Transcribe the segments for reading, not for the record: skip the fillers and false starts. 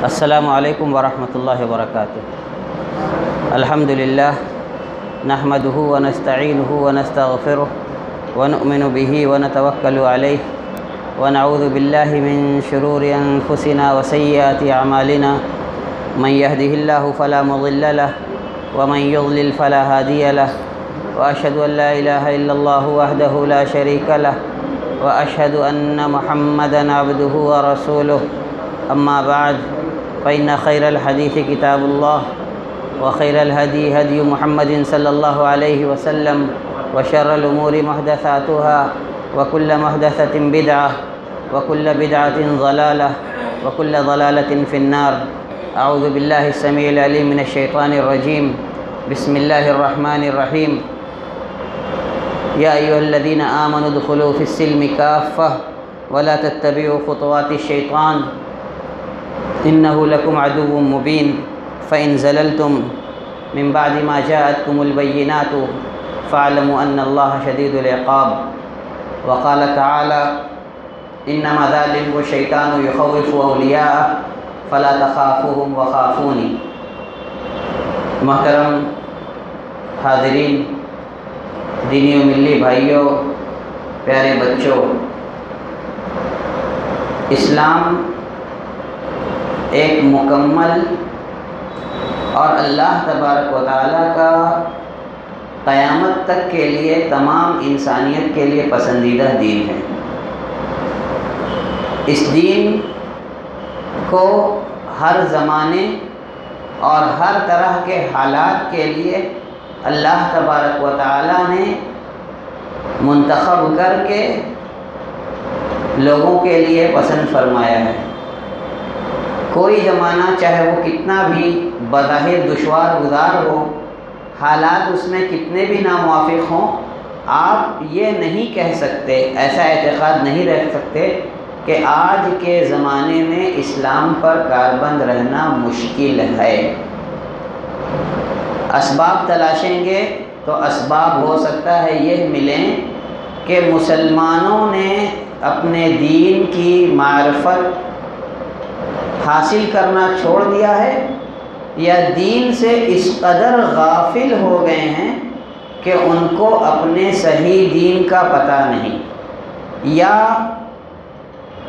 السلام علیکم ورحمۃ اللہ وبرکاتہ۔ الحمد للہ نحمدہ ونستعینہ ونستغفرہ ونؤمن بہ ونتوکل علیہ ونعوذ باللہ من شرور انفسنا وسیئات اعمالنا من یہدہ اللہ فلا مضل لہ ومن یضلل فلا ہادی لہ واشہد ان لا الہ الا اللہ وحدہ لا شریک لہ واشہد ان محمدا عبدہ ورسولہ اما بعد فإن خير الحديث كتاب الله وخير الهدي هدي محمد صلى الله عليه وسلم وشر الأمور محدثاتها وكل محدثة بدعة وكل بدعة ضلالة وكل ضلالة في النار. أعوذ بالله السميع العليم من الشيطان الرجيم. بسم الله الرحمن الرحيم. يا أيها الذين آمنوا ادخلوا في السلم كافة ولا تتبعوا خطوات الشيطان إنه لكم عدو مبين فإن زللتم من بعد ما جاءتكم البينات فاعلموا أن الله شديد العقاب. وقال تعالى إنما ذلكم الشيطان يخوف أولياءه فلا تخافوهم وخافوني. محترم حاضرین، دینی و ملی بھائیوں، پیارے بچوں، اسلام ایک مکمل اور اللہ تبارک و تعالیٰ کا قیامت تک کے لیے تمام انسانیت کے لیے پسندیدہ دین ہے. اس دین کو ہر زمانے اور ہر طرح کے حالات کے لیے اللہ تبارک و تعالیٰ نے منتخب کر کے لوگوں کے لیے پسند فرمایا ہے. کوئی زمانہ چاہے وہ کتنا بھی بظاہر دشوار گزار ہو، حالات اس میں کتنے بھی ناموافق ہوں، آپ یہ نہیں کہہ سکتے، ایسا اعتقاد نہیں رکھ سکتے کہ آج کے زمانے میں اسلام پر کاربند رہنا مشکل ہے. اسباب تلاشیں گے تو اسباب ہو سکتا ہے یہ ملیں کہ مسلمانوں نے اپنے دین کی معرفت حاصل کرنا چھوڑ دیا ہے، یا دین سے اس قدر غافل ہو گئے ہیں کہ ان کو اپنے صحیح دین کا پتہ نہیں، یا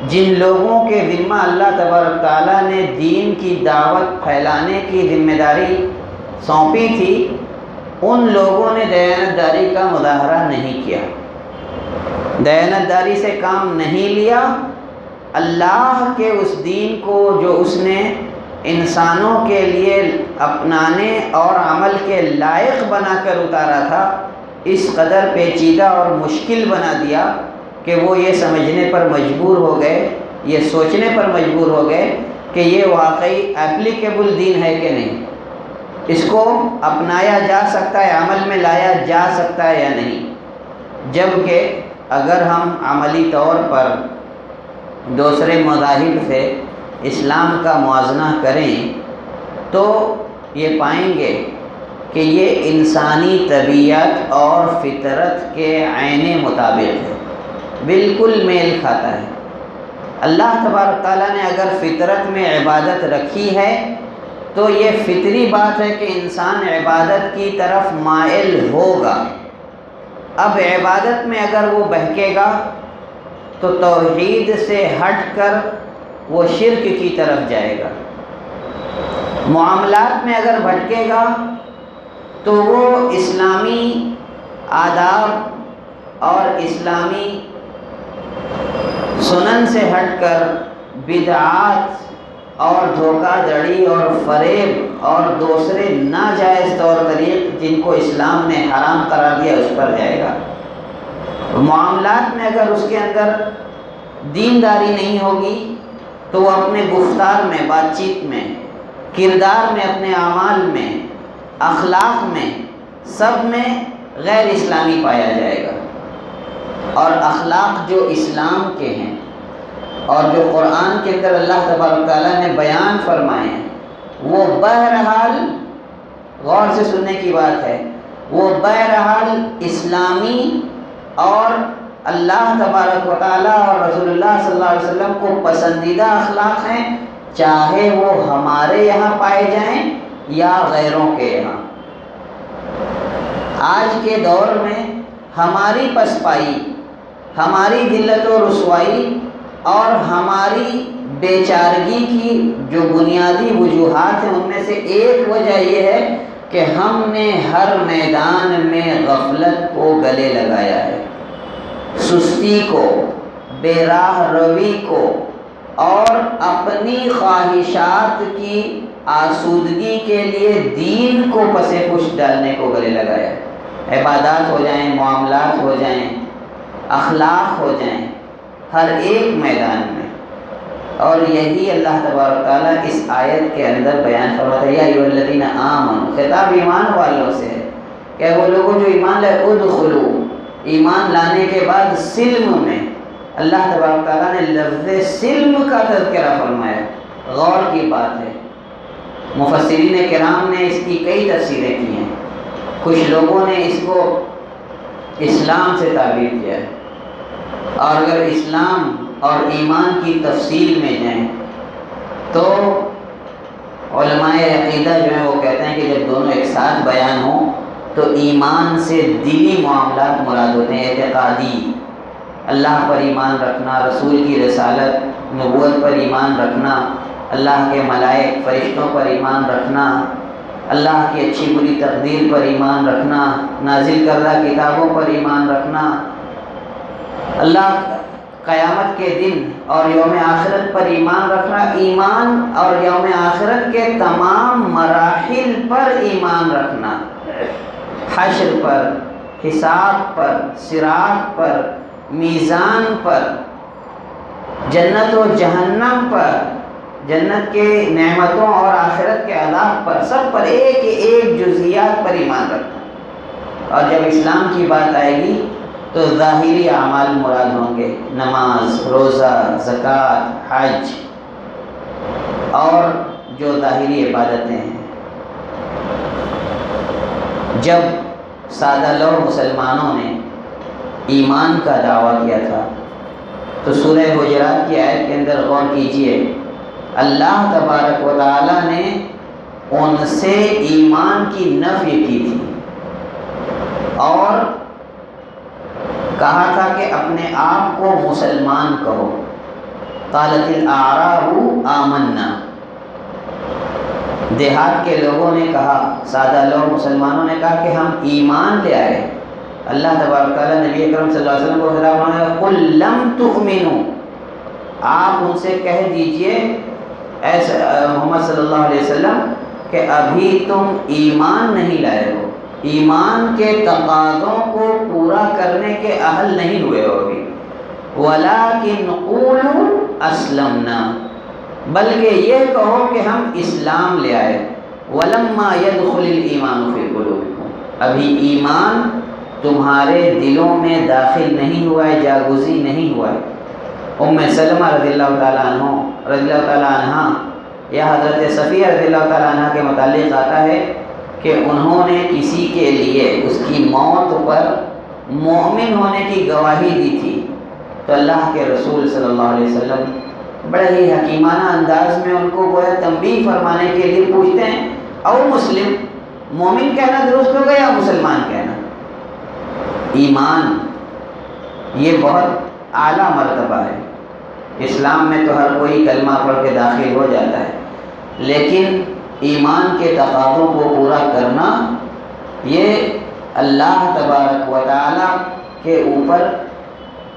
جن لوگوں کے ذمہ اللہ تبارک تعالیٰ نے دین کی دعوت پھیلانے کی ذمہ داری سونپی تھی، ان لوگوں نے دیانتداری کا مظاہرہ نہیں کیا، دیانتداری سے کام نہیں لیا. اللہ کے اس دین کو جو اس نے انسانوں کے لیے اپنانے اور عمل کے لائق بنا کر اتارا تھا، اس قدر پیچیدہ اور مشکل بنا دیا کہ وہ یہ سمجھنے پر مجبور ہو گئے، یہ سوچنے پر مجبور ہو گئے کہ یہ واقعی اپلیکیبل دین ہے کہ نہیں، اس کو اپنایا جا سکتا ہے، عمل میں لایا جا سکتا ہے یا نہیں. جبکہ اگر ہم عملی طور پر دوسرے مذاہب سے اسلام کا موازنہ کریں تو یہ پائیں گے کہ یہ انسانی طبیعت اور فطرت کے عین مطابق ہے، بالکل میل کھاتا ہے. اللہ تبارک تعالیٰ نے اگر فطرت میں عبادت رکھی ہے تو یہ فطری بات ہے کہ انسان عبادت کی طرف مائل ہوگا. اب عبادت میں اگر وہ بہکے گا تو توحید سے ہٹ کر وہ شرک کی طرف جائے گا. معاملات میں اگر بھٹکے گا تو وہ اسلامی آداب اور اسلامی سنن سے ہٹ کر بدعات اور دھوکہ دڑی اور فریب اور دوسرے ناجائز طور طریق جن کو اسلام نے حرام قرار دیا اس پر جائے گا. معاملات میں اگر اس کے اندر دینداری نہیں ہوگی تو وہ اپنے گفتار میں، بات چیت میں، کردار میں، اپنے اعمال میں، اخلاق میں، سب میں غیر اسلامی پایا جائے گا. اور اخلاق جو اسلام کے ہیں اور جو قرآن کے اندر اللہ تبارک تعالیٰ نے بیان فرمائے ہیں، وہ بہرحال غور سے سننے کی بات ہے، وہ بہرحال اسلامی اور اللہ تبارک و تعالیٰ اور رسول اللہ صلی اللہ علیہ وسلم کو پسندیدہ اخلاق ہیں، چاہے وہ ہمارے یہاں پائے جائیں یا غیروں کے یہاں۔ آج کے دور میں ہماری پسپائی، ہماری ذلت و رسوائی اور ہماری بیچارگی کی جو بنیادی وجوہات ہیں، ان میں سے ایک وجہ یہ ہے کہ ہم نے ہر میدان میں غفلت کو گلے لگایا ہے، سستی کو، بے راہ روی کو اور اپنی خواہشات کی آسودگی کے لیے دین کو پسے پشت ڈالنے کو گلے لگایا ہے۔ عبادات ہو جائیں، معاملات ہو جائیں، اخلاق ہو جائیں، ہر ایک میدان میں۔ اور یہی اللہ تبارک تعالیٰ اس آیت کے اندر بیان فرماتا ہے، یا ایھا الذین آمنوا، خطاب ایمان والوں سے ہے کہ وہ لوگوں جو ایمان لائے، ادخلوا، ایمان لانے کے بعد سلم میں، اللہ تبارک تعالیٰ نے لفظ سلم کا تذکرہ فرمایا، غور کی بات ہے۔ مفسرین کرام نے اس کی کئی تفسیریں کی ہیں، کچھ لوگوں نے اس کو اسلام سے تعبیر کیا ہے، اور اگر اسلام اور ایمان کی تفصیل میں جائیں تو علماء عقیدہ جو ہیں وہ کہتے ہیں کہ جب دونوں ایک ساتھ بیان ہوں تو ایمان سے دلی معاملات مراد ہوتے ہیں، اعتقادی، اللہ پر ایمان رکھنا، رسول کی رسالت نبوت پر ایمان رکھنا، اللہ کے ملائک فرشتوں پر ایمان رکھنا، اللہ کی اچھی بری تقدیر پر ایمان رکھنا، نازل کردہ کتابوں پر ایمان رکھنا، اللہ قیامت کے دن اور یوم آخرت پر ایمان رکھنا، ایمان اور یوم آخرت کے تمام مراحل پر ایمان رکھنا، حشر پر، حساب پر، صراط پر، میزان پر، جنت و جہنم پر، جنت کے نعمتوں اور آخرت کے عذاب پر، سب پر ایک ایک جزئیات پر ایمان رکھنا۔ اور جب اسلام کی بات آئے گی تو ظاہری اعمال مراد ہوں گے، نماز، روزہ، زکوٰۃ، حج اور جو ظاہری عبادتیں ہیں۔ جب سادہ لو مسلمانوں نے ایمان کا دعویٰ کیا تھا تو سورہ حجرات کی آیت کے اندر غور کیجئے، اللہ تبارک و تعالیٰ نے ان سے ایمان کی نفی کی تھی اور کہا تھا کہ اپنے آپ کو مسلمان کہو، قالت الاعراب آمنا، دیہات کے لوگوں نے کہا، سادہ لوگ مسلمانوں نے کہا کہ ہم ایمان لے آئے۔ اللہ تبارک تعالیٰ نبی اکرم صلی اللہ علیہ وسلم کو خطاب فرمایا، قل لم تؤمنوا، آپ ان سے کہہ دیجئے اے محمد صلی اللہ علیہ وسلم کہ ابھی تم ایمان نہیں لائے ہو، ایمان کے تقاضوں کو پورا کرنے کے اہل نہیں ہوئے ہو ابھی، وَلَٰكِنْ قُولُوا أَسْلَمْنَا، بلکہ یہ کہو کہ ہم اسلام لے آئے، وَلَمَّا يَدْخُلِ الْإِيمَانُ فِي قُلُوبِكُمْ، ابھی ایمان تمہارے دلوں میں داخل نہیں ہوا ہے، جاگزی نہیں ہوا ہے۔ ام سلمہ رضی اللہ تعالیٰ عنہ یا حضرت صفیہ رضی اللہ تعالیٰ عنہ کے متعلق آتا ہے کہ انہوں نے کسی کے لیے اس کی موت پر مومن ہونے کی گواہی دی تھی، تو اللہ کے رسول صلی اللہ علیہ وسلم بڑے ہی حکیمانہ انداز میں ان کو گویا تنبیہ فرمانے کے لیے پوچھتے ہیں، او مسلم، مومن کہنا درست ہوگا یا مسلمان کہنا؟ ایمان یہ بہت اعلیٰ مرتبہ ہے، اسلام میں تو ہر کوئی کلمہ پڑھ کے داخل ہو جاتا ہے، لیکن ایمان کے تقاضوں کو پورا کرنا یہ اللہ تبارک و تعالیٰ کے اوپر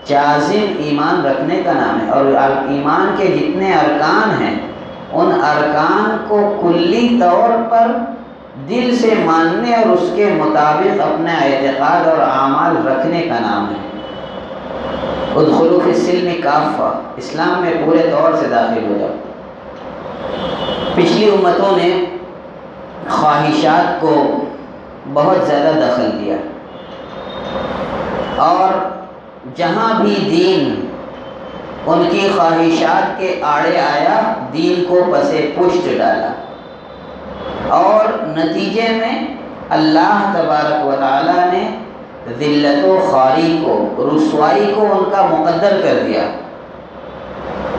جازم ایمان رکھنے کا نام ہے۔ اور ایمان کے جتنے ارکان ہیں ان ارکان کو کلی طور پر دل سے ماننے اور اس کے مطابق اپنا اعتقاد اور اعمال رکھنے کا نام ہے۔ ادخلوا فی السلم کافہ، اسلام میں پورے طور سے داخل ہو جاؤ۔ پچھلی امتوں نے خواہشات کو بہت زیادہ دخل دیا اور جہاں بھی دین ان کی خواہشات کے آڑے آیا، دین کو پسے پشت ڈالا، اور نتیجے میں اللہ تبارک و تعالیٰ نے ذلت و خواری کو، رسوائی کو ان کا مقدر کر دیا۔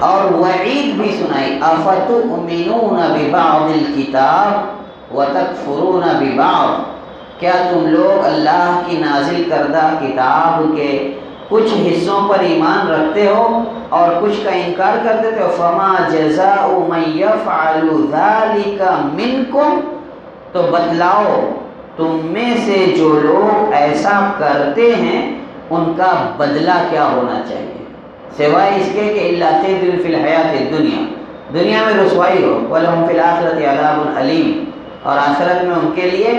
اور وعید بھی سنائی، افتؤمنون ببعض الکتاب وتکفرون ببعض، کیا تم لوگ اللہ کی نازل کردہ کتاب کے کچھ حصوں پر ایمان رکھتے ہو اور کچھ کا انکار کر دیتے ہو؟ فما جزاء من یفعل ذلک منکم، تو بتلاؤ تم میں سے جو لوگ ایسا کرتے ہیں ان کا بدلہ کیا ہونا چاہیے، سوائے اس کے کہ الا خزي فی الحیات الدنیا، دنیا میں رسوائی ہو، ولہم فی الآخرۃ عذاب علیم، اور آخرت میں ان کے لیے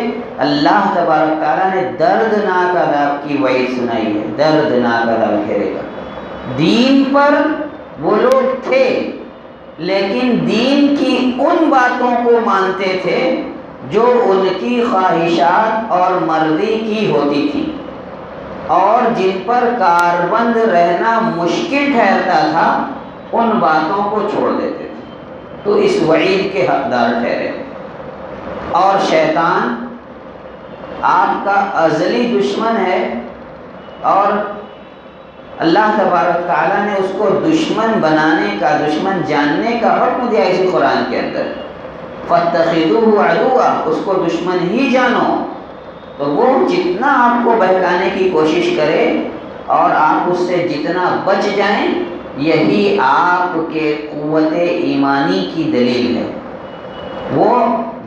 اللہ تبارک تعالیٰ نے دردناک عذاب کی وعید سنائی ہے، دردناک عذاب گھیرے گا۔ دین پر وہ لوگ تھے لیکن دین کی ان باتوں کو مانتے تھے جو ان کی خواہشات اور مرضی کی ہوتی تھی، اور جن پر کاربند رہنا مشکل ٹھہرتا تھا ان باتوں کو چھوڑ دیتے تھے، تو اس وعید کے حقدار ٹھہرے۔ اور شیطان آپ کا ازلی دشمن ہے، اور اللہ تبارک تعالیٰ نے اس کو دشمن بنانے کا، دشمن جاننے کا حکم دیا اسی قرآن کے اندر، فَاتَّخِذُوهُ عَدُوًّا، اس کو دشمن ہی جانو۔ تو وہ جتنا آپ کو بہکانے کی کوشش کرے اور آپ اس سے جتنا بچ جائیں، یہی آپ کے قوت ایمانی کی دلیل ہے۔ وہ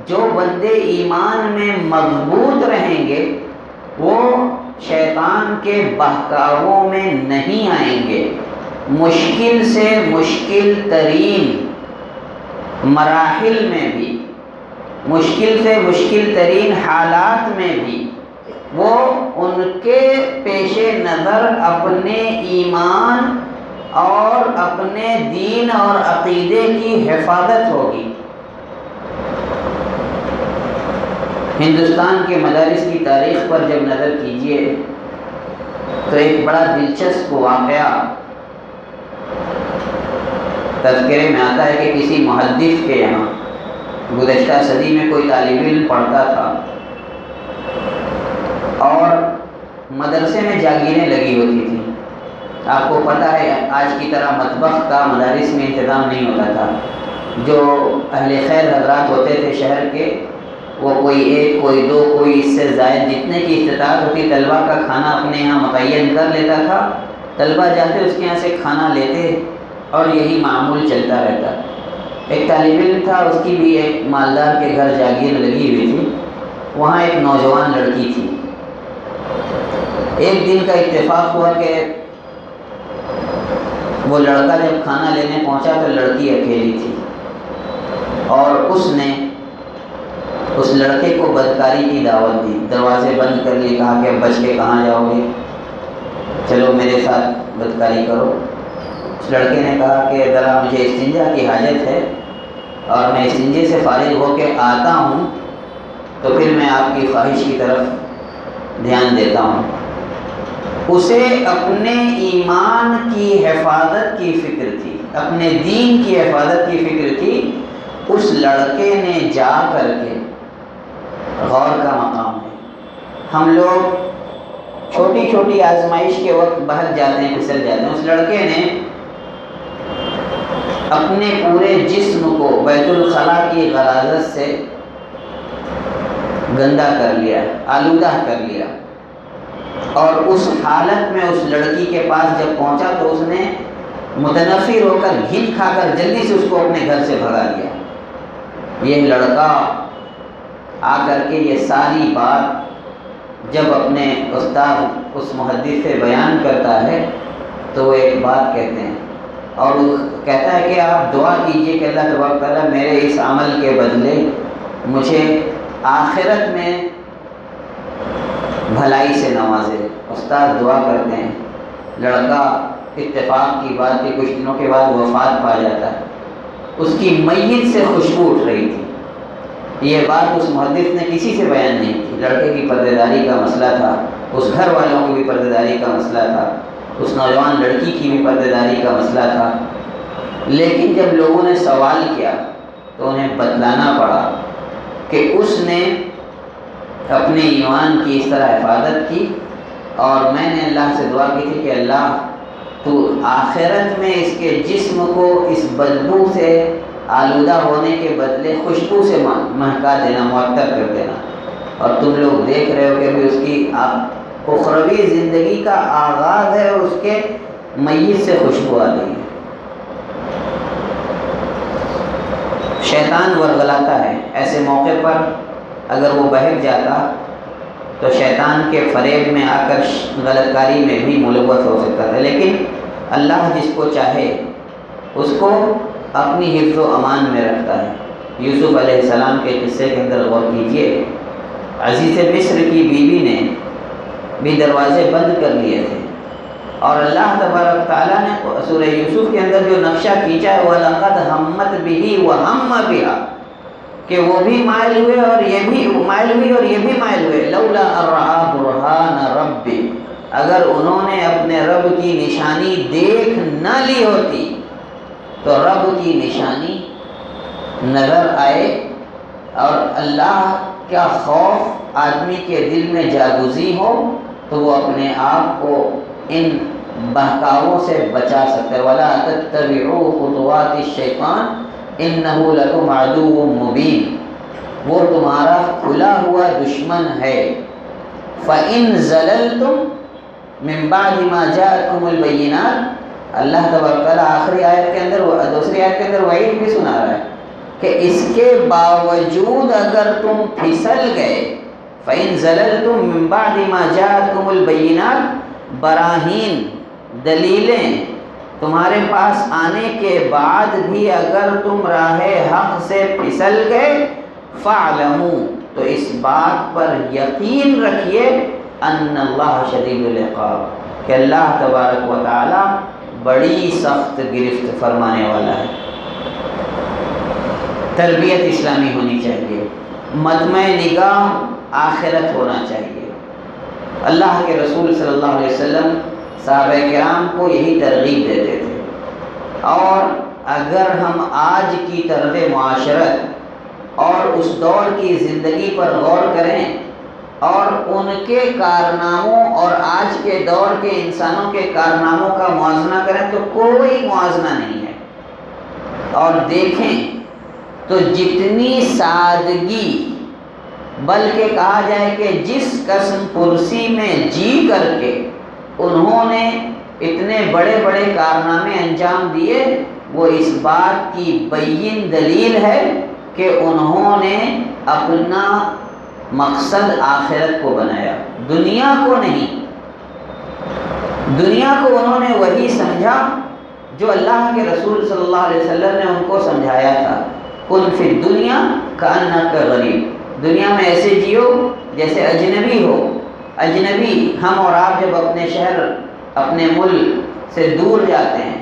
جو بندے ایمان میں مضبوط رہیں گے وہ شیطان کے بہکاووں میں نہیں آئیں گے، مشکل سے مشکل ترین مراحل میں بھی، مشکل سے مشکل ترین حالات میں بھی وہ ان کے پیش نظر اپنے ایمان اور اپنے دین اور عقیدے کی حفاظت ہوگی۔ ہندوستان کے مدارس کی تاریخ پر جب نظر کیجئے تو ایک بڑا دلچسپ واقعہ تذکرے میں آتا ہے کہ کسی محدث کے یہاں گزشتہ صدی میں کوئی طالب علم پڑھتا تھا اور مدرسے میں جاگیریں لگی ہوتی تھیں۔ آپ کو پتہ ہے آج کی طرح مطبخ کا مدارس میں انتظام نہیں ہوتا تھا، جو اہل خیر حضرات ہوتے تھے شہر کے، وہ کوئی ایک، کوئی دو، کوئی اس سے زائد جتنے کی استطاعت ہوتی طلبہ کا کھانا اپنے یہاں متعین کر لیتا تھا، طلبہ جاتے اس کے یہاں سے کھانا لیتے اور یہی معمول چلتا رہتا۔ ایک طالب علم تھا، اس کی بھی ایک مالدار کے گھر جاگیر لگی ہوئی تھی، وہاں ایک نوجوان لڑکی تھی۔ ایک دن کا اتفاق ہوا کہ وہ لڑکا جب کھانا لینے پہنچا تو لڑکی اکیلی تھی، اور اس نے اس لڑکے کو بدکاری کی دعوت دی، دروازے بند کر لیے، کہا کہ اب بچ کے کہاں جاؤ گے، چلو میرے ساتھ بدکاری کرو۔ اس لڑکے نے کہا کہ ذرا مجھے استنجا کی حاجت ہے اور میں استنجے سے فارغ ہو کے آتا ہوں تو پھر میں آپ کی خواہش کی طرف دھیان دیتا ہوں۔ اسے اپنے ایمان کی حفاظت کی فکر تھی، اپنے دین کی حفاظت کی فکر تھی۔ اس لڑکے نے جا کر کے، غور کا مقام ہے، ہم لوگ چھوٹی چھوٹی آزمائش کے وقت بہک جاتے ہیں، پھسل جاتے ہیں، اس لڑکے نے اپنے پورے جسم کو بیت الخلاء کی غلاظت سے گندا کر لیا، آلودہ کر لیا، اور اس حالت میں اس لڑکی کے پاس جب پہنچا تو اس نے متنفر ہو کر گھن کھا کر جلدی سے اس کو اپنے گھر سے بھگا دیا۔ یہ لڑکا آ کر کے یہ ساری بات جب اپنے استاد اس محدث سے بیان کرتا ہے تو وہ ایک بات کہتے ہیں، اور وہ کہتا ہے کہ آپ دعا کیجئے کہ اللہ تبارک تعالیٰ میرے اس عمل کے بدلے مجھے آخرت میں بھلائی سے نوازے۔ استاد دعا کرتے ہیں، لڑکا اتفاق کی بات کہ کچھ دنوں کے بعد وفات پا جاتا ہے۔ اس کی میت سے خوشبو اٹھ رہی تھی۔ یہ بات اس محدث نے کسی سے بیان نہیں کی۔ لڑکے کی پردے داری کا مسئلہ تھا، اس گھر والوں کی بھی پردے داری کا مسئلہ تھا، اس نوجوان لڑکی کی بھی پردے داری کا مسئلہ تھا، لیکن جب لوگوں نے سوال کیا تو انہیں بتلانا پڑا کہ اس نے اپنے ایمان کی اس طرح حفاظت کی، اور میں نے اللہ سے دعا کی تھی کہ اللہ تو آخرت میں اس کے جسم کو اس بدبو سے آلودہ ہونے کے بدلے خوشبو سے مہکا دینا، معطر کر دینا۔ اور تم لوگ دیکھ رہے ہو کہ ابھی اس کی اخروی زندگی کا آغاز ہے اور اس کے میت سے خوشبو آ رہی ہے۔ شیطان ورغلاتا ہے، ایسے موقع پر اگر وہ بہک جاتا تو شیطان کے فریب میں آ کر غلط کاری میں بھی ملوث ہو سکتا تھا، لیکن اللہ جس کو چاہے اس کو اپنی حفظ و امان میں رکھتا ہے۔ یوسف علیہ السلام کے قصے کے اندر غور کیجئے، عزیز مصر کی بیوی نے بھی دروازے بند کر لیے تھے، اور اللہ تبارک تعالیٰ نے سورہ یوسف کے اندر جو نقشہ کھینچا ہے وَلَقَدْ هَمَّتْ بِهِ وَهَمَّ بِهَا، کہ وہ بھی مائل ہوئے اور یہ بھی مائل ہوئی اور یہ بھی مائل ہوئے، لولا ان رأى برہان ربی، اگر انہوں نے اپنے رب کی نشانی دیکھ نہ لی ہوتی تو رب کی نشانی نظر آئے اور اللہ کا خوف آدمی کے دل میں جاگزی ہو تو وہ اپنے آپ کو ان بہکاووں سے بچا سکتا ہے۔ وَلَا تَتَّبِعُوا خُطُوَاتِ الشَّيْطَانِ إِنَّهُ لَكُمْ عَدُوٌّ مُّبِينٌ، وہ تمہارا کھلا ہوا دشمن ہے۔ فَإِن زَلَلْتُمْ مِن بَعْدِ مَا جَاءَتْكُمُ الْبَيِّنَاتُ، اللہ تبارک تعالیٰ آخری آیت کے اندر دوسری آیت کے اندر وعید بھی سنا رہا ہے کہ اس کے باوجود اگر تم پھسل گئے، فَإِن زَلَلْتُمْ مِن بَعْدِ مَا جَاءَتْكُمُ الْبَيِّنَاتُ، براہین دلیلیں تمہارے پاس آنے کے بعد بھی اگر تم راہ حق سے پھسل گئے، فَاعْلَمُوا، تو اس بات پر یقین رکھیے، ان اللہ شدید العقاب، کہ اللہ تبارک و تعالی بڑی سخت گرفت فرمانے والا ہے۔ تربیت اسلامی ہونی چاہیے، مدمع نگاہ آخرت ہونا چاہیے۔ اللہ کے رسول صلی اللہ علیہ وسلم صحابہ کرام کو یہی ترغیب دیتے تھے، اور اگر ہم آج کی طرز معاشرت اور اس دور کی زندگی پر غور کریں اور ان کے کارناموں اور آج کے دور کے انسانوں کے کارناموں کا موازنہ کریں تو کوئی موازنہ نہیں ہے، اور دیکھیں تو جتنی سادگی، بلکہ کہا جائے کہ جس قسم پرسی میں جی کر کے انہوں نے اتنے بڑے بڑے کارنامے انجام دیے، وہ اس بات کی بین دلیل ہے کہ انہوں نے اپنا مقصد آخرت کو بنایا، دنیا کو نہیں۔ دنیا کو انہوں نے وہی سمجھا جو اللہ کے رسول صلی اللہ علیہ وسلم نے ان کو سمجھایا تھا، کن فی الدنیا کأنک غریب، دنیا میں ایسے جیو جیسے اجنبی ہو۔ اجنبی ہم اور آپ جب اپنے شہر اپنے ملک سے دور جاتے ہیں،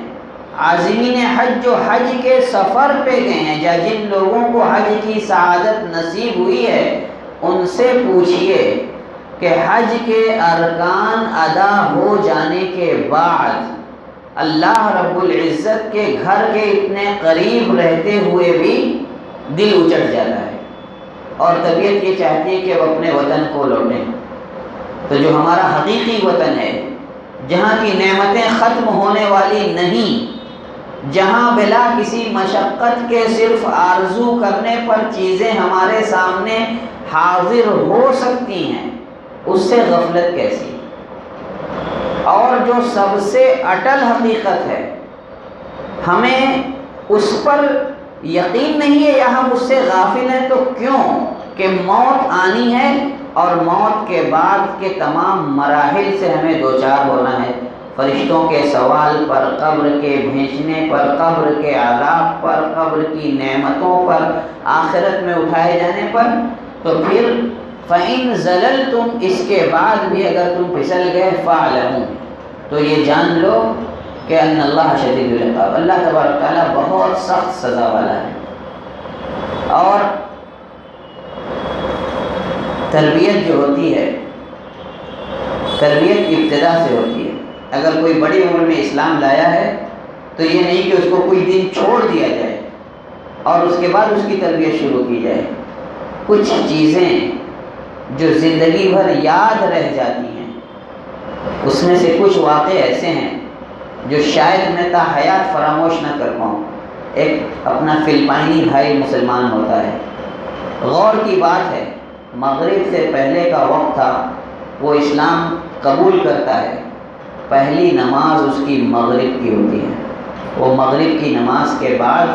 عازمین حج جو حج کے سفر پہ گئے ہیں، یا جن لوگوں کو حج کی سعادت نصیب ہوئی ہے، ان سے پوچھئے کہ حج کے ارکان ادا ہو جانے کے بعد اللہ رب العزت کے گھر کے اتنے قریب رہتے ہوئے بھی دل اچٹ جاتا ہے اور طبیعت یہ چاہتی ہے کہ اب اپنے وطن کو لوٹیں۔ تو جو ہمارا حقیقی وطن ہے، جہاں کی نعمتیں ختم ہونے والی نہیں، جہاں بلا کسی مشقت کے صرف آرزو کرنے پر چیزیں ہمارے سامنے حاضر ہو سکتی ہیں، اس سے غفلت کیسی؟ اور جو سب سے اٹل حقیقت ہے، ہمیں اس پر یقین نہیں ہے یا ہم اس سے غافل ہیں، تو کیوں؟ کہ موت آنی ہے اور موت کے بعد کے تمام مراحل سے ہمیں دوچار ہونا ہے، فرشتوں کے سوال پر، قبر کے بھیجنے پر، قبر کے عذاب پر، قبر کی نعمتوں پر، آخرت میں اٹھائے جانے پر۔ تو پھر فَإِن زَلَلْتُمْ، اس کے بعد بھی اگر تم پھسل گئے، فَاعْلَمُوا، تو یہ جان لو کہ ان اللہ شدید العقاب، اللہ تبارک تعالیٰ بہت سخت سزا والا ہے۔ اور تربیت جو ہوتی ہے، تربیت ابتدا سے ہوتی ہے۔ اگر کوئی بڑی عمر میں اسلام لایا ہے تو یہ نہیں کہ اس کو کوئی دن چھوڑ دیا جائے اور اس کے بعد اس کی تربیت شروع کی جائے۔ کچھ چیزیں جو زندگی بھر یاد رہ جاتی ہیں، اس میں سے کچھ واقعے ایسے ہیں جو شاید میں تا حیات فراموش نہ کر پاؤں۔ ایک اپنا فلپائنی بھائی مسلمان ہوتا ہے، غور کی بات ہے، مغرب سے پہلے کا وقت تھا، وہ اسلام قبول کرتا ہے، پہلی نماز اس کی مغرب کی ہوتی ہے، وہ مغرب کی نماز کے بعد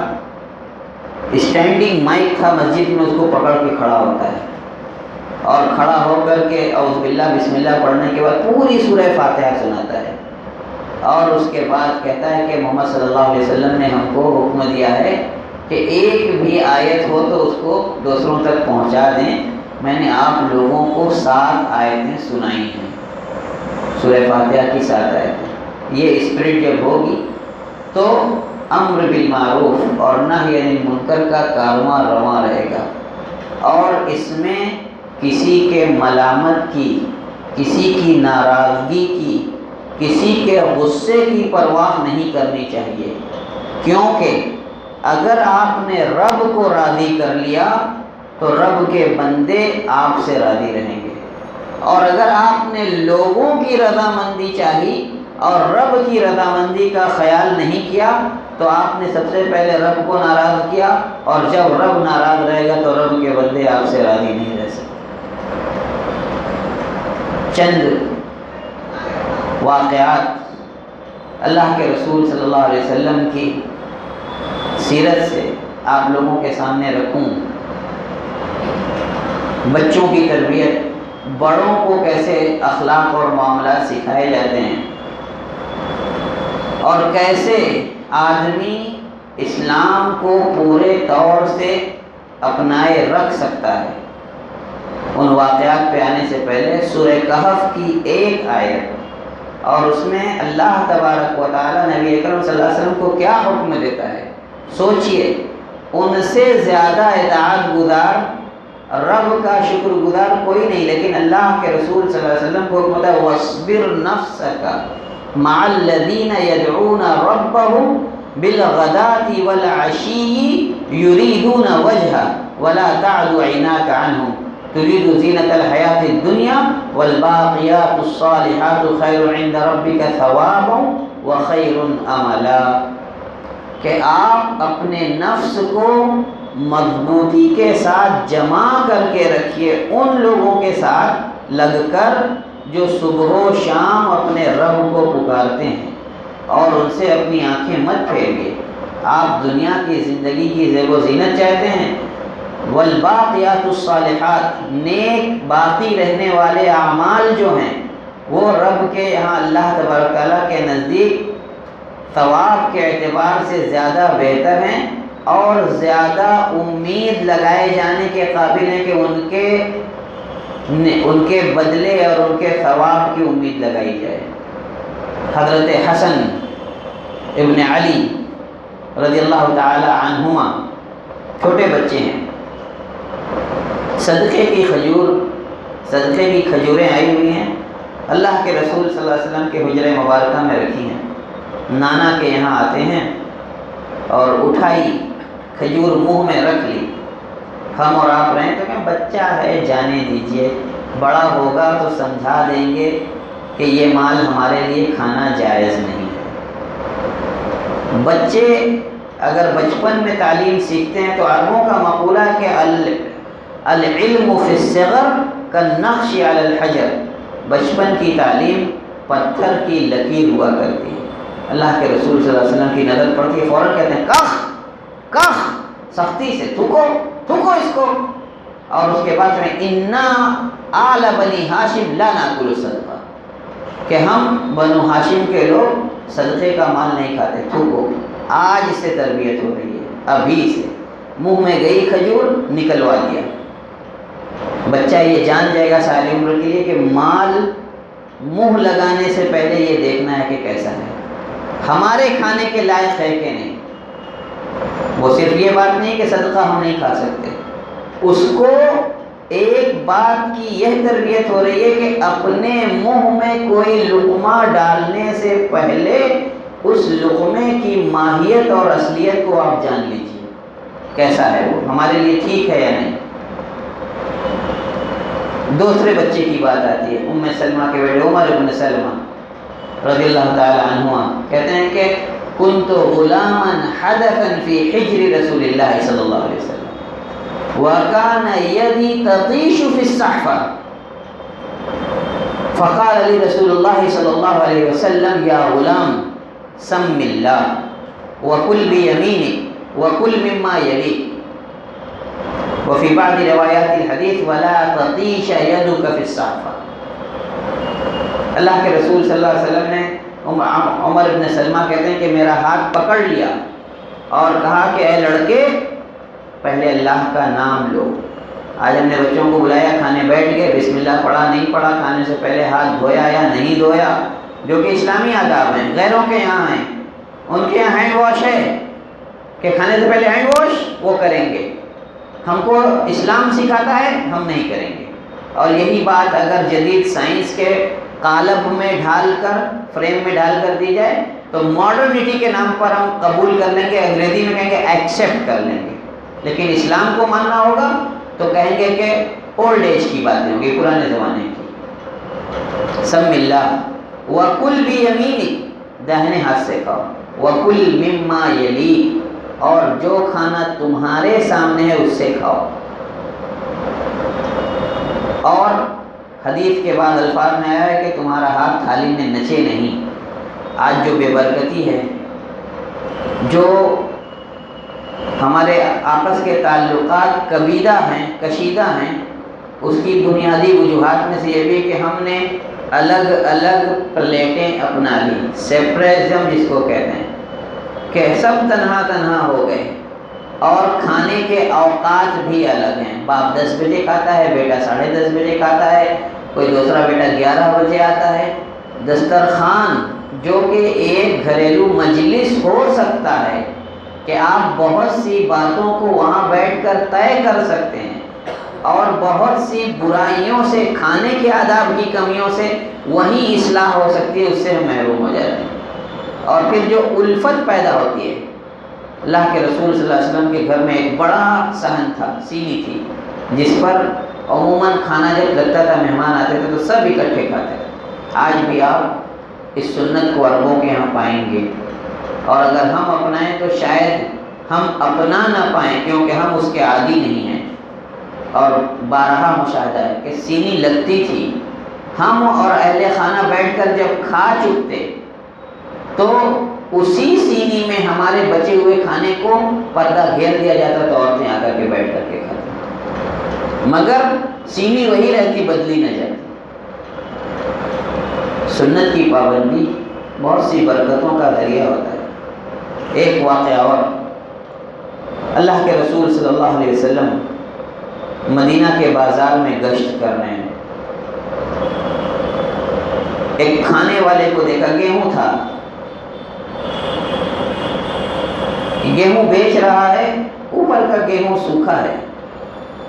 اسٹینڈنگ مائک تھا مسجد میں، اس کو پکڑ کے کھڑا ہوتا ہے اور کھڑا ہو کر کے اعوذ باللہ بسم اللہ پڑھنے کے بعد پوری سورہ فاتحہ سناتا ہے، اور اس کے بعد کہتا ہے کہ محمد صلی اللہ علیہ وسلم نے ہم کو حکم دیا ہے کہ ایک بھی آیت ہو تو اس کو دوسروں تک پہنچا دیں، میں نے آپ لوگوں کو 7 آیتیں سنائی ہیں، سورہ فاتحہ کی 7 آیتیں۔ یہ اسپرٹ جب ہوگی تو امر بالمعروف اور نہی عن المنکر کا کارواں رواں رہے گا، اور اس میں کسی کے ملامت کی، کسی کی ناراضگی کی، کسی کے غصے کی پرواہ نہیں کرنی چاہیے، کیونکہ اگر آپ نے رب کو راضی کر لیا تو رب کے بندے آپ سے راضی رہیں گے، اور اگر آپ نے لوگوں کی رضامندی چاہی اور رب کی رضامندی کا خیال نہیں کیا تو آپ نے سب سے پہلے رب کو ناراض کیا، اور جب رب ناراض رہے گا تو رب کے بندے آپ سے راضی نہیں رہ سکتے۔ چند واقعات اللہ کے رسول صلی اللہ علیہ وسلم کی سیرت سے آپ لوگوں کے سامنے رکھوں۔ بچوں کی تربیت، بڑوں کو کیسے اخلاق اور معاملات سکھائے جاتے ہیں، اور کیسے آدمی اسلام کو پورے طور سے اپنائے رکھ سکتا ہے۔ ان واقعات پہ آنے سے پہلے سورہ کہف کی ایک آیت، اور اس میں اللہ تبارک و تعالی نبی اکرم صلی اللہ علیہ وسلم کو کیا حکم دیتا ہے، سوچئے۔ ان سے زیادہ اطاعت گزار، رب کا شکر گزار کوئی نہیں، لیکن اللہ کے رسول صلی اللہ علیہ وسلم کو حکم ہے وَاصْبِرْ نَفْسَكَ مَعَ الَّذِينَ يَدْعُونَ رَبَّهُمْ بِالْغَدَاةِ وَالْعَشِيِّ يُرِيدُونَ وَجْهَهُ وَلَا تَعْدُ عَيْنَاكَ عَنْهُمْ تُرِيدُ زِينَةَ الْحَيَاةِ الدُّنْيَا وَالْبَاقِيَاتُ الصَّالِحَاتُ خَيْرٌ عِندَ رَبِّكَ ثَوَابًا وَخَيْرٌ أَمَلًا، کہ آپ اپنے نفس کو مضبوطی کے ساتھ جمع کر کے رکھیے ان لوگوں کے ساتھ لگ کر جو صبح و شام اپنے رب کو پکارتے ہیں، اور ان سے اپنی آنکھیں مت پھیریے۔ آپ دنیا کی زندگی کی زیب و زینت چاہتے ہیں، والباقیات الصالحات، نیک باقی رہنے والے اعمال جو ہیں وہ رب کے یہاں اللہ تبارک تعالیٰ کے نزدیک ثواب کے اعتبار سے زیادہ بہتر ہیں اور زیادہ امید لگائے جانے کے قابل ہیں کہ ان کے بدلے اور ان کے ثواب کی امید لگائی جائے۔ حضرت حسن ابن علی رضی اللہ تعالی عنہما چھوٹے بچے ہیں، صدقے کی کھجوریں آئی ہوئی ہیں، اللہ کے رسول صلی اللہ علیہ وسلم کے حجرہ مبارکہ میں رکھی ہیں، نانا کے یہاں آتے ہیں اور اٹھائی کھجور منہ میں رکھ لی، ہم اور آپ رہیں تو کہ بچہ ہے جانے دیجئے، بڑا ہوگا تو سمجھا دیں گے کہ یہ مال ہمارے لیے کھانا جائز نہیں ہے۔ بچے اگر بچپن میں تعلیم سیکھتے ہیں تو عربوں کا مقولہ ہے کہ العلم فی الصغر کالنقش علی الحجر، بچپن کی تعلیم پتھر کی لکیر ہوا کرتی ہے۔ اللہ کے رسول صلی اللہ علیہ وسلم کی نظر پڑتی ہے، فوراً کہتے ہیں کخ کخ، سختی سے تھوکو تھوکو اس کو، اور اس کے بعد میں انا آل بنی ہاشم لا ناکل الصدقہ، کہ ہم بنو ہاشم کے لوگ صدقے کا مال نہیں کھاتے، تھوکو۔ آج سے تربیت ہو رہی ہے، ابھی سے منہ میں گئی کھجور نکلوا دیا، بچہ یہ جان جائے گا ساری عمر کے لیے کہ مال منہ لگانے سے پہلے یہ دیکھنا ہے کہ کیسا ہے، ہمارے کھانے کے لائق ہے کہ نہیں۔ وہ صرف یہ بات نہیں کہ صدقہ ہم نہیں کھا سکتے، اس کو ایک بات کی یہ تربیت ہو رہی ہے کہ اپنے منہ میں کوئی لقمہ ڈالنے سے پہلے اس لقمے کی ماہیت اور اصلیت کو آپ جان لیجیے، کیسا ہے وہ، ہمارے لیے ٹھیک ہے یا نہیں۔ دوسرے بچے کی بات آتی ہے، ام سلمہ کے بیٹے عمر بن سلمہ رضی اللہ تعالی عنہ کہتے ہیں كنت غلاما حدثا في حجر رسول الله صلى الله عليه وسلم وكان يدي تطيش في الصحفة فقال لي رسول الله صلى الله عليه وسلم يا غلام سم الله وكل بيمينك وكل مما يليك وفي بعض روایات الحدیث ولا تطیش یدک فی الصحفہ. اللہ کے رسول صلی اللہ علیہ وسلم نے عمر بن سلمہ کہتے ہیں کہ میرا ہاتھ پکڑ لیا اور کہا کہ اے لڑکے پہلے اللہ کا نام لو. آج ہم نے بچوں کو بلایا, کھانے بیٹھ گئے, بسم اللہ پڑھا نہیں پڑھا, کھانے سے پہلے ہاتھ دھویا یا نہیں دھویا, جو کہ اسلامی آداب ہیں, غیروں کے یہاں ہیں. ان کے یہاں ہینڈ واش ہے کہ کھانے سے پہلے ہینڈ واش وہ کریں گے. ہم کو اسلام سکھاتا ہے, ہم نہیں کریں گے. اور یہی بات اگر جدید سائنس کے قالب میں ڈھال کر, فریم میں ڈھال کر دی جائے تو ماڈرنٹی کے نام پر ہم قبول کر لیں گے, انگریزی میں کہیں گے ایکسیپٹ کر لیں گے. لیکن اسلام کو ماننا ہوگا تو کہیں گے کہ اولڈ ایج کی باتیں ہوں گی, پرانے زمانے کی. سم اللہ وکل بیمینک, داہنے ہاتھ سے کھاؤ, وکل مما یلیک, اور جو کھانا تمہارے سامنے ہے اس سے کھاؤ. اور حدیث کے بعد الفاظ میں آیا ہے کہ تمہارا ہاتھ تھالی میں نچے نہیں. آج جو بے برکتی ہے, جو ہمارے آپس کے تعلقات کبیدہ ہیں, کشیدہ ہیں, اس کی بنیادی وجوہات میں سے یہ بھی کہ ہم نے الگ الگ پلیٹیں اپنا لی, سیپریزم جس کو کہتے ہیں, کہ سب تنہا تنہا ہو گئے. اور کھانے کے اوقات بھی الگ ہیں. باپ 10 بجے کھاتا ہے, بیٹا 10:30 بجے کھاتا ہے, کوئی دوسرا بیٹا 11 بجے آتا ہے. دسترخوان جو کہ ایک گھریلو مجلس ہو سکتا ہے کہ آپ بہت سی باتوں کو وہاں بیٹھ کر طے کر سکتے ہیں, اور بہت سی برائیوں سے, کھانے کے آداب کی کمیوں سے وہیں اصلاح ہو سکتی ہے, اس سے ہم محروم ہو جاتے ہیں. اور پھر جو الفت پیدا ہوتی ہے, اللہ کے رسول صلی اللہ علیہ وسلم کے گھر میں ایک بڑا صحن تھا, سینی تھی, جس پر عموماً کھانا جب لگتا تھا, مہمان آتے تھے تو سب اکٹھے کھاتے تھے. آج بھی آپ اس سنت کو عربوں کے یہاں پائیں گے, اور اگر ہم اپنائیں تو شاید ہم اپنا نہ پائیں, کیونکہ ہم اس کے عادی نہیں ہیں. اور بارہا مشاہدہ ہے کہ سینی لگتی تھی, ہم اور اہل خانہ بیٹھ کر جب کھا چکتے تو اسی سینی میں ہمارے بچے ہوئے کھانے کو پردہ گھیر دیا جاتا, تو عورتیں آ کر کے بیٹھ کر کے کھاتی, مگر سینی وہی رہتی, بدلی نہ جاتی. سنت کی پابندی بہت سی برکتوں کا ذریعہ ہوتا ہے. ایک واقعہ اور, اللہ کے رسول صلی اللہ علیہ وسلم مدینہ کے بازار میں گشت کر رہے ہیں. ایک کھانے والے کو دیکھا, گیہوں تھا, گیہوں بیچ رہا ہے, اوپر کا گیہوں سوکھا ہے.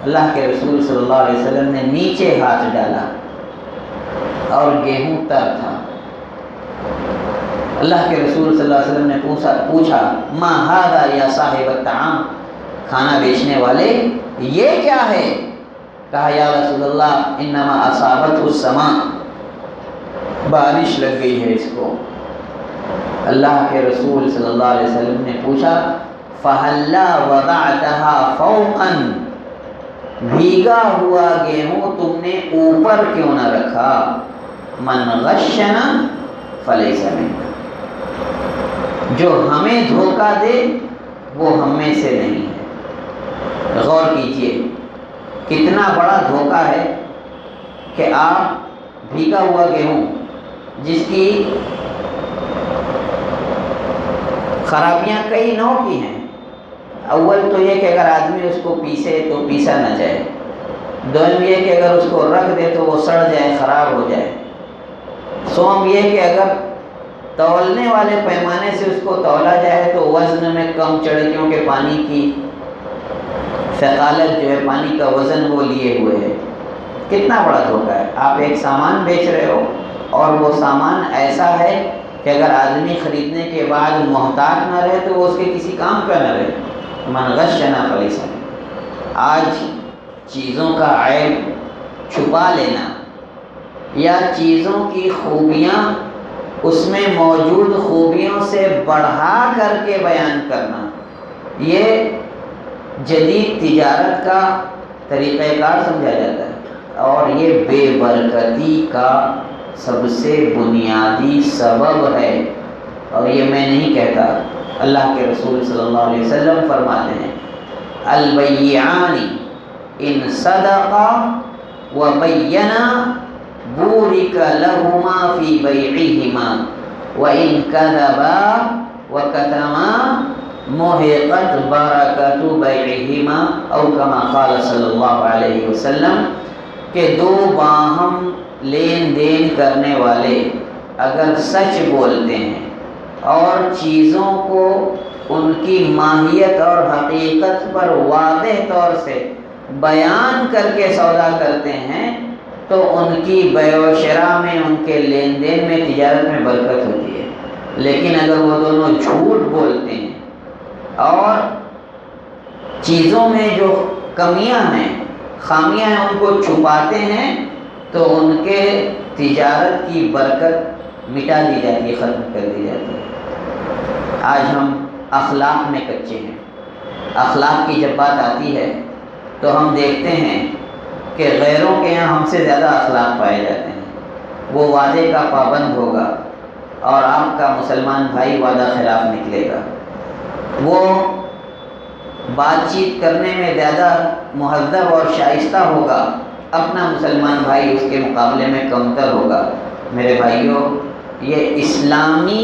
اللہ کے رسول صلی اللہ علیہ وسلم نے نیچے ہاتھ ڈالا اور گیہوں تر تھا. اللہ کے رسول صلی اللہ علیہ وسلم نے پوچھا ما ھذا یا صاحب الطعام, کھانا بیچنے والے یہ کیا ہے؟ کہا یا رسول اللہ انما اصابتہ السماء, بارش لگ گئی ہے اس کو. اللہ کے رسول صلی اللہ علیہ وسلم نے پوچھا فَهَلَّا وَضَعْتَهَا فَوْقًا, بھیگا ہوا گیہوں تم نے اوپر کیوں نہ رکھا؟ مَنْ غَشَّنَا فَلَيْسَ مِنَّا, جو ہمیں دھوکہ دے وہ ہم میں سے نہیں ہے. غور کیجئے کتنا بڑا دھوکہ ہے کہ آپ بھیگا ہوا گیہوں جس کی خرابیاں کئی نوع کی ہیں. اول تو یہ کہ اگر آدمی اس کو پیسے تو پیسا نہ جائے, دوم یہ کہ اگر اس کو رکھ دے تو وہ سڑ جائے, خراب ہو جائے. سوم یہ کہ اگر تولنے والے پیمانے سے اس کو تولا جائے تو وزن میں کم چڑھے, کیونکہ پانی کی ثقالت جو ہے, پانی کا وزن وہ لیے ہوئے ہے. کتنا بڑا دھوکہ ہے. آپ ایک سامان بیچ رہے ہو اور وہ سامان ایسا ہے کہ اگر آدمی خریدنے کے بعد محتاج نہ رہے تو وہ اس کے کسی کام کا نہ رہے. من غشنا فلیس منا. آج چیزوں کا عیب چھپا لینا یا چیزوں کی خوبیاں اس میں موجود خوبیوں سے بڑھا کر کے بیان کرنا، یہ جدید تجارت کا طریقہ کار سمجھا جاتا ہے، اور یہ بے برکتی کا سب سے بنیادی سبب ہے۔ اور یہ میں نہیں کہتا، اللہ کے رسول صلی اللہ علیہ وسلم فرماتے ہیں البیعان ان صدقا وبینا بورک لہما فی بیعہما وان کذبا وکتما محقت برکت بیعہما او کما قال صلی اللہ علیہ وسلم، کہ دو باہم لین دین کرنے والے اگر سچ بولتے ہیں اور چیزوں کو ان کی ماہیت اور حقیقت پر واضح طور سے بیان کر کے سودا کرتے ہیں تو ان کی بیع و شراء میں، ان کے لین دین میں، تجارت میں برکت ہوتی ہے۔ لیکن اگر وہ دونوں جھوٹ بولتے ہیں اور چیزوں میں جو کمیاں ہیں، خامیاں ہیں، ان کو چھپاتے ہیں تو ان کے تجارت کی برکت مٹا دی جاتی ہے، ختم کر دی جاتی ہے۔ آج ہم اخلاق میں کچے ہیں۔ اخلاق کی جب بات آتی ہے تو ہم دیکھتے ہیں کہ غیروں کے یہاں ہم سے زیادہ اخلاق پائے جاتے ہیں۔ وہ وعدے کا پابند ہوگا اور آپ کا مسلمان بھائی وعدہ خلاف نکلے گا۔ وہ بات چیت کرنے میں زیادہ مہذب اور شائستہ ہوگا، اپنا مسلمان بھائی اس کے مقابلے میں کمتر ہوگا۔ میرے بھائیوں، یہ اسلامی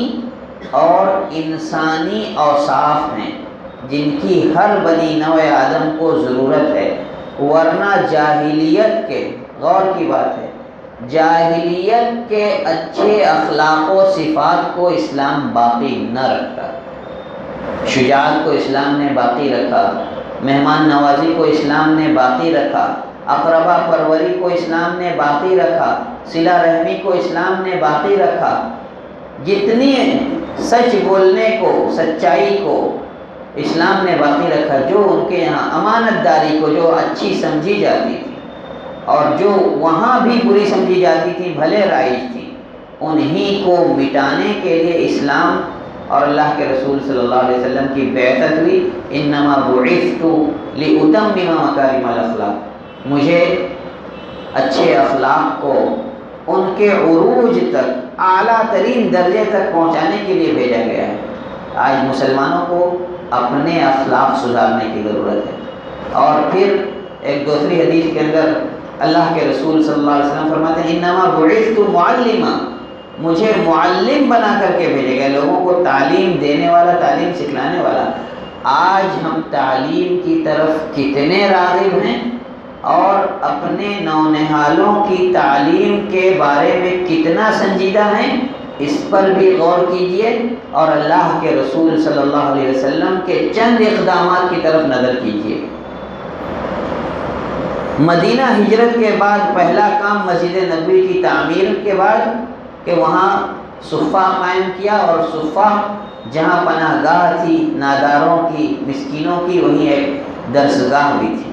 اور انسانی اوصاف ہیں جن کی ہر بنی نوع آدم کو ضرورت ہے، ورنہ جاہلیت کے، غور کی بات ہے، جاہلیت کے اچھے اخلاق و صفات کو اسلام باقی نہ رکھتا۔ شجاعت کو اسلام نے باقی رکھا، مہمان نوازی کو اسلام نے باقی رکھا، اقربا پروری کو اسلام نے باقی رکھا، صلہ رحمی کو اسلام نے باقی رکھا۔ جتنی سچ بولنے کو، سچائی کو اسلام نے باقی رکھا، جو ان کے یہاں امانت داری کو جو اچھی سمجھی جاتی تھی اور جو وہاں بھی بری سمجھی جاتی تھی، بھلے رائج تھی، انہی کو مٹانے کے لیے اسلام اور اللہ کے رسول صلی اللہ علیہ وسلم کی بعثت ہوئی۔ انما بعثت لاتمم مکارم الاخلاق، مجھے اچھے اخلاق کو ان کے عروج تک، اعلیٰ ترین درجے تک پہنچانے کے لیے بھیجا گیا ہے۔ آج مسلمانوں کو اپنے اخلاق سدھارنے کی ضرورت ہے۔ اور پھر ایک دوسری حدیث کے اندر اللہ کے رسول صلی اللہ علیہ وسلم فرماتے ہیں انما بعثت معلما، مجھے معلم بنا کر کے بھیجے گئے، لوگوں کو تعلیم دینے والا، تعلیم سکھلانے والا۔ آج ہم تعلیم کی طرف کتنے راغب ہیں اور اپنے نونہالوں کی تعلیم کے بارے میں کتنا سنجیدہ ہیں، اس پر بھی غور کیجئے اور اللہ کے رسول صلی اللہ علیہ وسلم کے چند اقدامات کی طرف نظر کیجئے۔ مدینہ ہجرت کے بعد پہلا کام مسجد نبوی کی تعمیر کے بعد کہ وہاں صفہ قائم کیا، اور صفہ جہاں پناہ گاہ تھی ناداروں کی، مسکینوں کی، وہیں ایک درسگاہ بھی تھی۔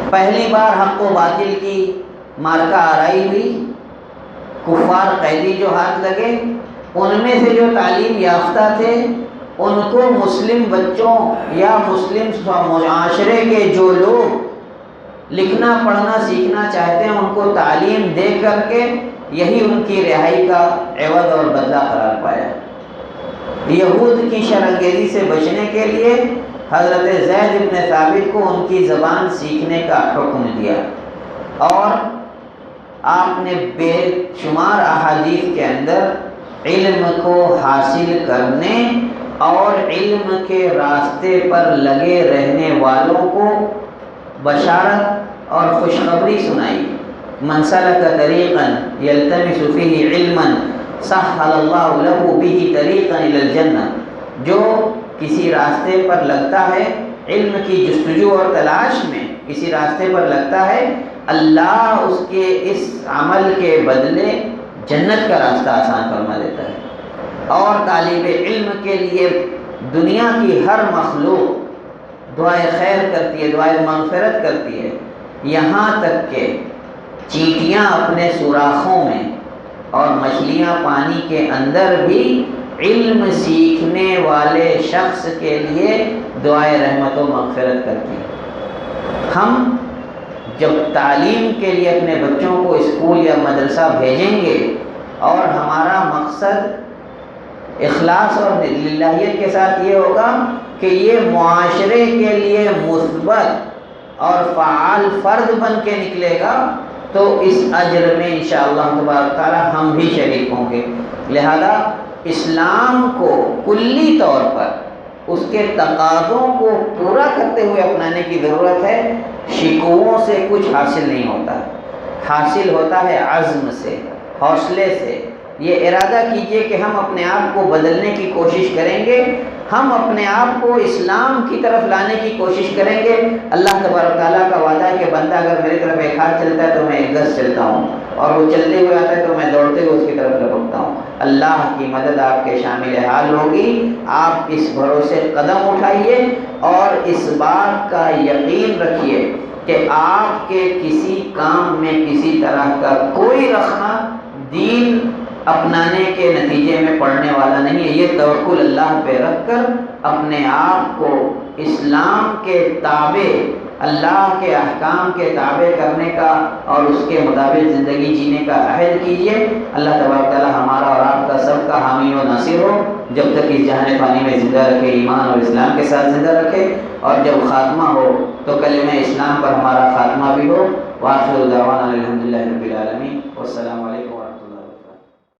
پہلی بار حق و باطل کی مارکہ آرائی ہوئی، کفار قیدی جو ہاتھ لگے، ان میں سے جو تعلیم یافتہ تھے ان کو مسلم بچوں یا مسلم معاشرے کے جو لوگ لکھنا پڑھنا سیکھنا چاہتے ہیں ان کو تعلیم دے کر کے یہی ان کی رہائی کا عوض اور بدلہ قرار پایا۔ یہود کی شرانگیزی سے بچنے کے لیے حضرت زید بن ثابت کو ان کی زبان سیکھنے کا حکم دیا، اور آپ نے بے شمار احادیث کے اندر علم کو حاصل کرنے اور علم کے راستے پر لگے رہنے والوں کو بشارت اور خوشخبری سنائی۔ من سلک طریقا یلتمس فیہ علما سہل اللہ لہ بہ طریقا الی الجنہ، جو کسی راستے پر لگتا ہے، علم کی جستجو اور تلاش میں کسی راستے پر لگتا ہے، اللہ اس کے اس عمل کے بدلے جنت کا راستہ آسان فرما دیتا ہے۔ اور طالب علم کے لیے دنیا کی ہر مخلوق دعائے خیر کرتی ہے، دعائے مغفرت کرتی ہے، یہاں تک کہ چیٹیاں اپنے سوراخوں میں اور مچھلیاں پانی کے اندر بھی علم سیکھنے والے شخص کے لیے دعائے رحمت و مغفرت کرتی ہے۔ ہم جب تعلیم کے لیے اپنے بچوں کو اسکول یا مدرسہ بھیجیں گے اور ہمارا مقصد اخلاص اور للہیت کے ساتھ یہ ہوگا کہ یہ معاشرے کے لیے مثبت اور فعال فرد بن کے نکلے گا، تو اس اجر میں انشاءاللہ تبارک تعالی ہم بھی شریک ہوں گے۔ لہذا اسلام کو کلی طور پر اس کے تقاضوں کو پورا کرتے ہوئے اپنانے کی ضرورت ہے۔ شکووں سے کچھ حاصل نہیں ہوتا، حاصل ہوتا ہے عزم سے، حوصلے سے۔ یہ ارادہ کیجئے کہ ہم اپنے آپ کو بدلنے کی کوشش کریں گے، ہم اپنے آپ کو اسلام کی طرف لانے کی کوشش کریں گے۔ اللہ تبارک تعالیٰ کا وعدہ ہے کہ بندہ اگر میری طرف ایک ہاتھ چلتا ہے تو میں ایک گز چلتا ہوں، اور وہ چلتے ہوئے آتا ہے تو میں دوڑتے ہوئے اس کی طرف لپکتا ہوں۔ اللہ کی مدد آپ کے شامل حال ہوگی۔ آپ اس بھروسے قدم اٹھائیے اور اس بات کا یقین رکھیے کہ آپ کے کسی کام میں کسی طرح کا کوئی رخنہ دین اپنانے کے نتیجے میں پڑنے والا نہیں ہے۔ یہ توکل اللہ پہ رکھ کر اپنے آپ کو اسلام کے تابع، اللہ کے احکام کے تابع کرنے کا اور اس کے مطابق زندگی جینے کا عہد کیجیے۔ اللہ تبارک تعالی ہمارا اور آپ کا سب کا حامی و ناصر ہو، جب تک اس جہان فانی میں زندہ رکھے، ایمان اور اسلام کے ساتھ زندہ رکھے، اور جب خاتمہ ہو تو کلمہ اسلام پر ہمارا خاتمہ بھی ہو۔ وآخر دعوانا الحمدللہ رب العالمین، والسلام علیکم۔